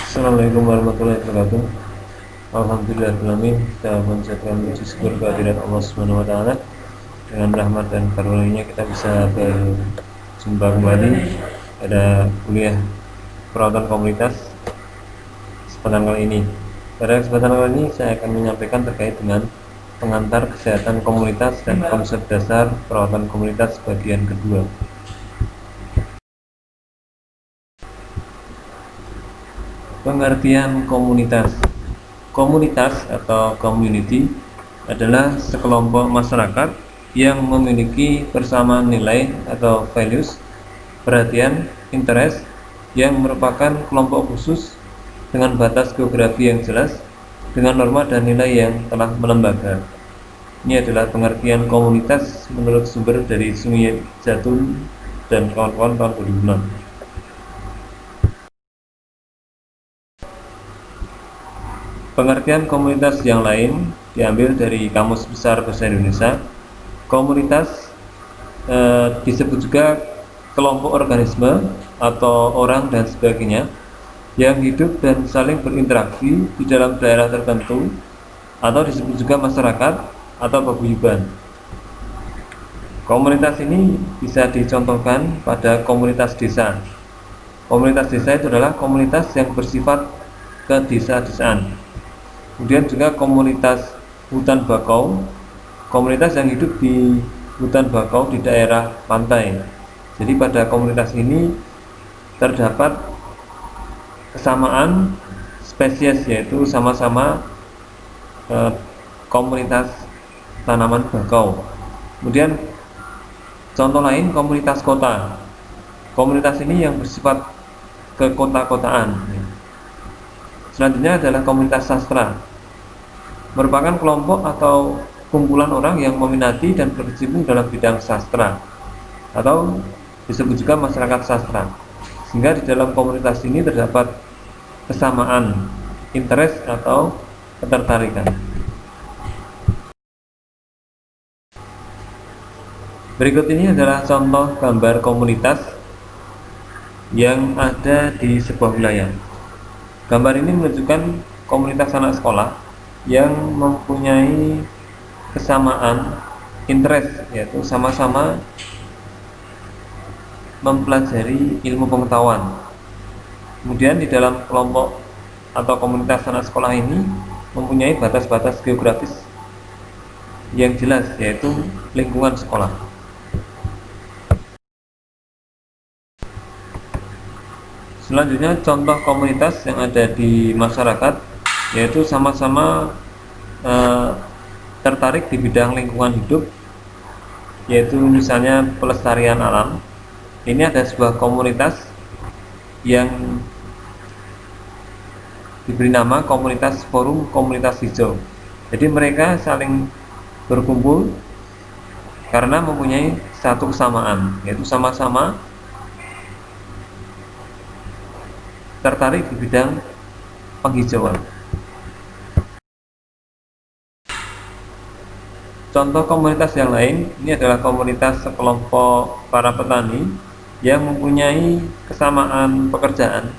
Assalamualaikum warahmatullahi wabarakatuh. Alhamdulillahirrahmanirrahim. Kita panjatkan puji syukur kehadirat Allah Subhanahu wa taala. Dengan rahmat dan karunia kita bisa berjumpa kembali pada kuliah perawatan komunitas kesempatan kali ini. Pada kesempatan kali ini saya akan menyampaikan terkait dengan pengantar kesehatan komunitas dan konsep dasar perawatan komunitas bagian kedua. Pengertian komunitas. Komunitas atau community adalah sekelompok masyarakat yang memiliki persamaan nilai atau values, perhatian, interest yang merupakan kelompok khusus dengan batas geografi yang jelas, dengan norma dan nilai yang telah melembaga. Ini adalah pengertian komunitas menurut sumber dari Sungi Jatun dan kawan-kawan tahun 2006. Pengertian komunitas yang lain diambil dari Kamus Besar Bahasa Indonesia. Komunitas disebut juga kelompok organisme atau orang dan sebagainya yang hidup dan saling berinteraksi di dalam daerah tertentu, atau disebut juga masyarakat atau paguyuban. Komunitas ini bisa dicontohkan pada komunitas desa. Komunitas desa itu adalah komunitas yang bersifat kedesa-desaan. Kemudian juga komunitas hutan bakau, komunitas yang hidup di hutan bakau di daerah pantai. Jadi pada komunitas ini terdapat kesamaan spesies, yaitu sama-sama komunitas tanaman bakau. Kemudian contoh lain komunitas kota. Komunitas ini yang bersifat kekota-kotaan. Selanjutnya adalah komunitas sastra, merupakan kelompok atau kumpulan orang yang meminati dan berkecimpung dalam bidang sastra, atau disebut juga masyarakat sastra. Sehingga di dalam komunitas ini terdapat kesamaan interest atau ketertarikan. Berikut ini adalah contoh gambar komunitas yang ada di sebuah wilayah. Gambar ini menunjukkan komunitas anak sekolah yang mempunyai kesamaan interest, yaitu sama-sama mempelajari ilmu pengetahuan. Kemudian di dalam kelompok atau komunitas anak sekolah ini mempunyai batas-batas geografis yang jelas, yaitu lingkungan sekolah. Selanjutnya contoh komunitas yang ada di masyarakat, yaitu sama-sama tertarik di bidang lingkungan hidup, yaitu misalnya pelestarian alam. Ini ada sebuah komunitas yang diberi nama komunitas forum komunitas hijau. Jadi mereka saling berkumpul karena mempunyai satu kesamaan, yaitu sama-sama tertarik di bidang penghijauan. Contoh komunitas yang lain, ini adalah komunitas sekelompok para petani yang mempunyai kesamaan pekerjaan,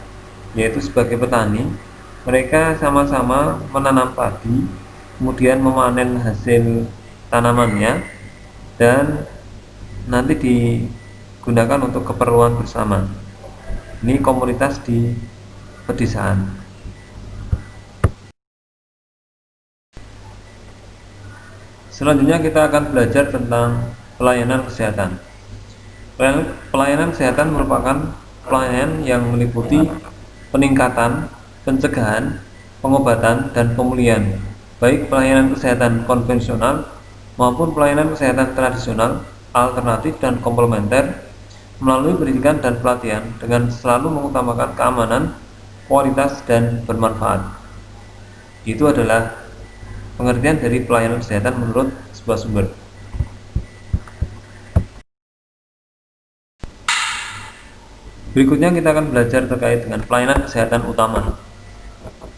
yaitu sebagai petani. Mereka sama-sama menanam padi, kemudian memanen hasil tanamannya, dan nanti digunakan untuk keperluan bersama. Ini komunitas di pedesaan. Selanjutnya kita akan belajar tentang pelayanan kesehatan. Pelayanan kesehatan merupakan pelayanan yang meliputi peningkatan, pencegahan, pengobatan, dan pemulihan, baik pelayanan kesehatan konvensional maupun pelayanan kesehatan tradisional, alternatif, dan komplementer, melalui pendidikan dan pelatihan dengan selalu mengutamakan keamanan, kualitas, dan bermanfaat. Itu adalah pengertian dari pelayanan kesehatan menurut sebuah sumber. Berikutnya kita akan belajar terkait dengan pelayanan kesehatan utama.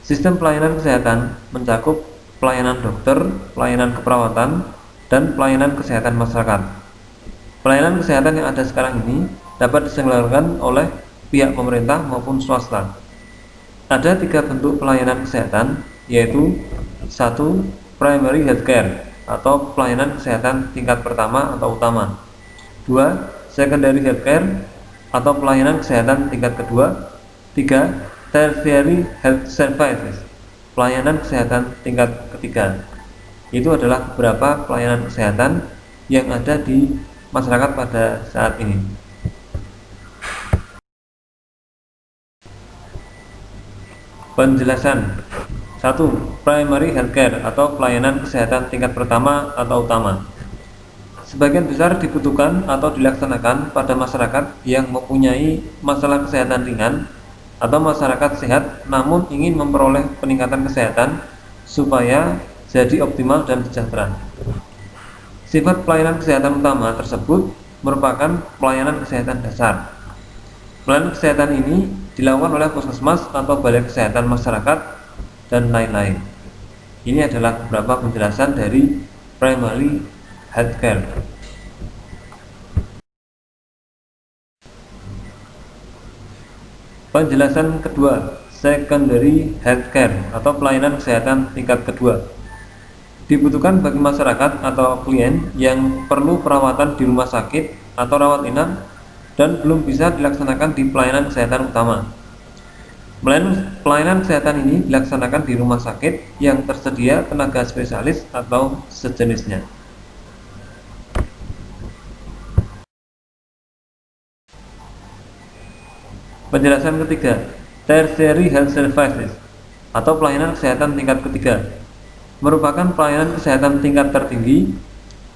Sistem pelayanan kesehatan mencakup pelayanan dokter, pelayanan keperawatan, dan pelayanan kesehatan masyarakat. Pelayanan kesehatan yang ada sekarang ini dapat diselenggarakan oleh pihak pemerintah maupun swasta. Ada 3 bentuk pelayanan kesehatan, yaitu 1. Primary healthcare atau pelayanan kesehatan tingkat pertama atau utama. 2. Secondary healthcare atau pelayanan kesehatan tingkat kedua. 3. Tertiary health services, pelayanan kesehatan tingkat ketiga. Itu adalah beberapa pelayanan kesehatan yang ada di masyarakat pada saat ini. Penjelasan. 1. Primary healthcare atau pelayanan kesehatan tingkat pertama atau utama. Sebagian besar dibutuhkan atau dilaksanakan pada masyarakat yang mempunyai masalah kesehatan ringan atau masyarakat sehat namun ingin memperoleh peningkatan kesehatan supaya jadi optimal dan sejahtera. Sifat pelayanan kesehatan utama tersebut merupakan pelayanan kesehatan dasar. Pelayanan kesehatan ini dilakukan oleh puskesmas atau balai kesehatan masyarakat dan lain-lain. Ini adalah beberapa penjelasan dari primary healthcare. Penjelasan kedua, secondary healthcare atau pelayanan kesehatan tingkat kedua. Dibutuhkan bagi masyarakat atau klien yang perlu perawatan di rumah sakit atau rawat inap dan belum bisa dilaksanakan di pelayanan kesehatan utama. Pelayanan kesehatan ini dilaksanakan di rumah sakit yang tersedia tenaga spesialis atau sejenisnya. Penjelasan ketiga, tertiary health services atau pelayanan kesehatan tingkat ketiga merupakan pelayanan kesehatan tingkat tertinggi.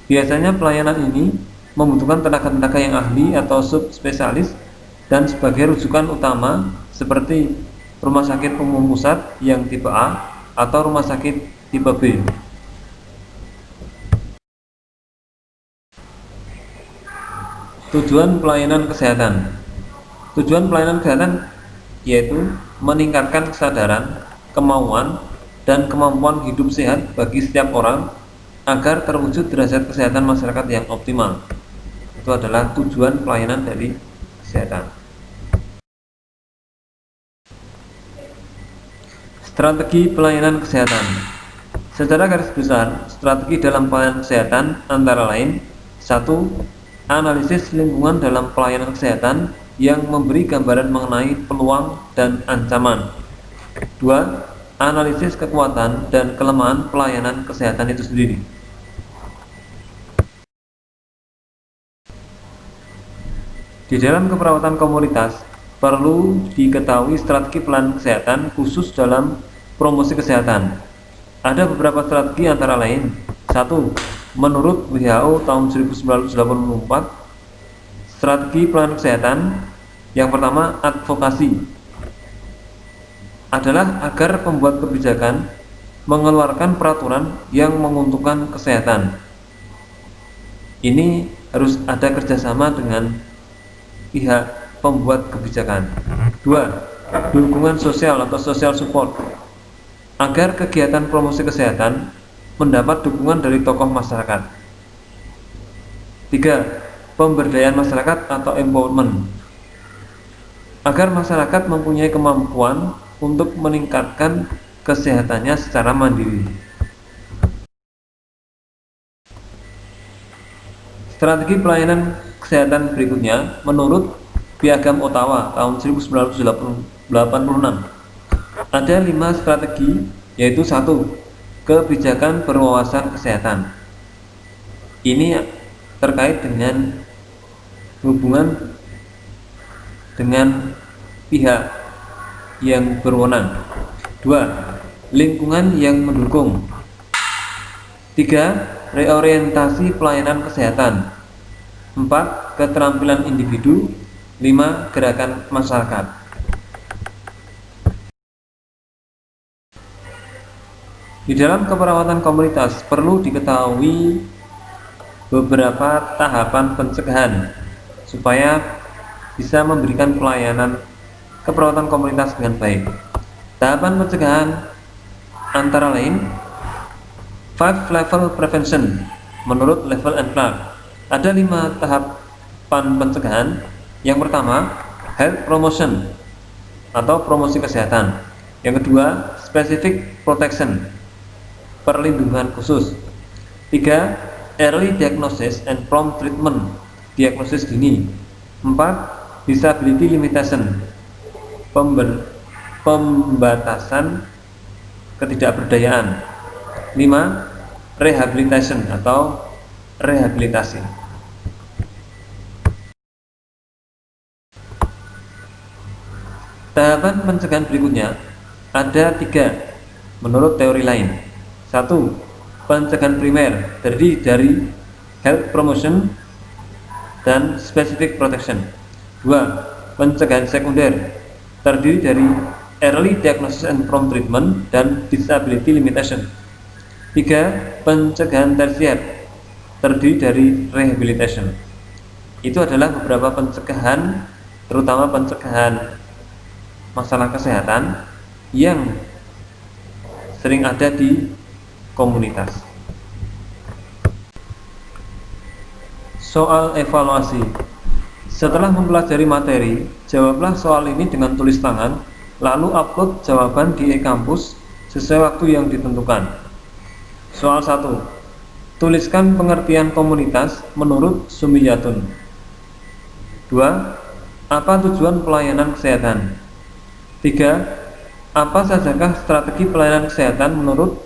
Biasanya pelayanan ini membutuhkan tenaga-tenaga yang ahli atau subspesialis dan sebagai rujukan utama seperti rumah sakit umum pusat yang tipe A atau rumah sakit tipe B. Tujuan pelayanan kesehatan. Tujuan pelayanan kesehatan yaitu meningkatkan kesadaran, kemauan, dan kemampuan hidup sehat bagi setiap orang agar terwujud derajat kesehatan masyarakat yang optimal. Itu adalah tujuan pelayanan dari kesehatan. Strategi pelayanan kesehatan. Secara garis besar, strategi dalam pelayanan kesehatan antara lain: 1. Analisis lingkungan dalam pelayanan kesehatan yang memberi gambaran mengenai peluang dan ancaman. 2. Analisis kekuatan dan kelemahan pelayanan kesehatan itu sendiri. Di dalam keperawatan komunitas, perlu diketahui strategi pelayanan kesehatan khusus dalam promosi kesehatan. Ada beberapa strategi antara lain: 1. Menurut WHO tahun 1984, strategi pelayanan kesehatan yang pertama, advokasi, adalah agar pembuat kebijakan mengeluarkan peraturan yang menguntungkan kesehatan. Ini harus ada kerjasama dengan pihak pembuat kebijakan. 2. Dukungan sosial atau social support, agar kegiatan promosi kesehatan mendapat dukungan dari tokoh masyarakat. 3. Pemberdayaan masyarakat atau empowerment, agar masyarakat mempunyai kemampuan untuk meningkatkan kesehatannya secara mandiri. Strategi pelayanan kesehatan berikutnya menurut Piagam Ottawa tahun 1986. Ada 5 strategi, yaitu 1. Kebijakan berwawasan kesehatan. Ini terkait dengan hubungan dengan pihak yang berwenang. 2. Lingkungan yang mendukung. 3. Reorientasi pelayanan kesehatan. 4. Keterampilan individu. 5. Gerakan masyarakat. Di dalam keperawatan komunitas perlu diketahui beberapa tahapan pencegahan supaya bisa memberikan pelayanan keperawatan komunitas dengan baik. Tahapan pencegahan antara lain 5 level prevention menurut Level and Clark. Ada 5 tahapan pencegahan. Yang pertama, health promotion atau promosi kesehatan. Yang kedua, specific protection, perlindungan khusus. 3. Early diagnosis and prompt treatment, diagnosis dini. 4. Disability limitation, pembatasan ketidakberdayaan. 5. Rehabilitation atau rehabilitasi. Tahapan pencegahan berikutnya ada 3 menurut teori lain. 1. Pencegahan primer terdiri dari health promotion dan specific protection. 2. Pencegahan sekunder terdiri dari early diagnosis and prompt treatment dan disability limitation. 3. Pencegahan tersier terdiri dari rehabilitation. Itu adalah beberapa pencegahan, terutama pencegahan masalah kesehatan yang sering ada di komunitas. Soal evaluasi. Setelah mempelajari materi, jawablah soal ini dengan tulis tangan, lalu upload jawaban di e-kampus sesuai waktu yang ditentukan. Soal 1. Tuliskan pengertian komunitas menurut Sumiyatun. 2. Apa tujuan pelayanan kesehatan? 3. Apa sajakah strategi pelayanan kesehatan menurut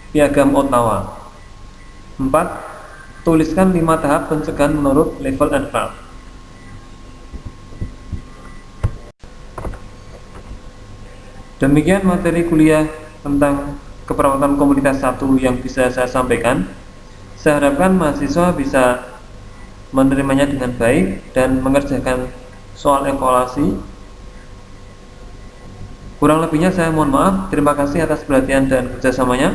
Piagam Ottawa? 4. Tuliskan 5 tahap pencegahan menurut Level and Clark. Demikian materi kuliah tentang keperawatan komunitas 1 yang bisa saya sampaikan. Saya harapkan mahasiswa bisa menerimanya dengan baik dan mengerjakan soal evaluasi. Kurang lebihnya saya mohon maaf. Terima kasih atas perhatian dan kerjasamanya.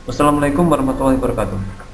Wassalamualaikum warahmatullahi wabarakatuh.